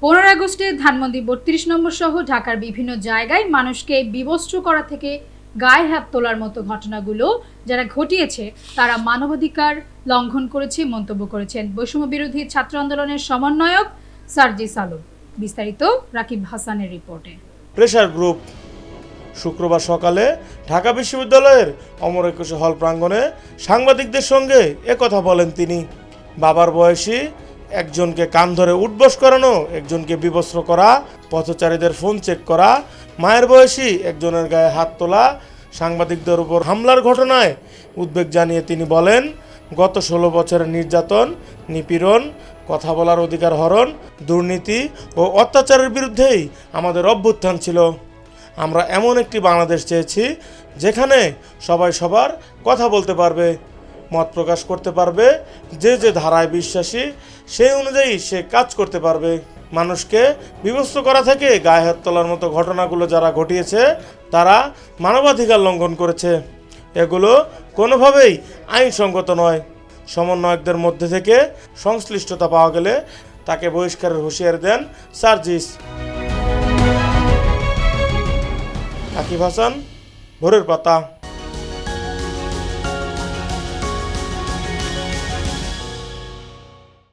15 আগস্টে ধানমন্ডি 32 নম্বর সহ ঢাকার বিভিন্ন জায়গায় মানুষকে বিবস্ত্র করা থেকে গায়ে হাত তোলার মতো ঘটনাগুলো যারা ঘটিয়েছে তারা মানবাধিকার লঙ্ঘন করেছে মন্তব্য করেছেন বৈষম্য বিরোধী ছাত্র আন্দোলনের সমন্বয়ক সার্জিস আলম। বিস্তারিত রাকিব হাসানের রিপোর্টে। প্রেসার গ্রুপ শুক্রবার সকালে ঢাকা বিশ্ববিদ্যালয়ের অমর একুশে হল প্রাঙ্গণে সাংবাদিকদের সঙ্গে একথা বলেন তিনি। বাবার বয়সী একজনকে কান ধরে উঠবস করানো, একজনকে বিবস্ত্র করা, পথচারীদের ফোন চেক করা, মায়ের বয়সী একজনের গায়ে হাত তোলা, সাংবাদিকদের উপর হামলার ঘটনায় উদ্বেগ জানিয়ে তিনি বলেন, গত 16 বছরের নির্যাতন, নিপীড়ন, কথা বলার অধিকার হরণ, দুর্নীতি ও অত্যাচারের বিরুদ্ধেই আমাদের অভ্যুত্থান ছিল। আমরা এমন একটি বাংলাদেশ চেয়েছি যেখানে সবাই সবার কথা বলতে পারবে, মত প্রকাশ করতে পারবে, যে যে ধারায় বিশ্বাসী সেই অনুযায়ী সে কাজ করতে পারবে। মানুষকে বিবস্ত্র করা থেকে গায়ে হাত তোলার মতো ঘটনাগুলো যারা ঘটিয়েছে তারা মানবাধিকার লঙ্ঘন করেছে। এগুলো কোনোভাবেই আইনসঙ্গত নয়। সমন্বয়কদের মধ্যে থেকে সংশ্লিষ্টতা পাওয়া গেলে তাকে বহিষ্কারের হুঁশিয়ারি দেন সার্জিস। রাকিব হাসান, ভোরের পাতা।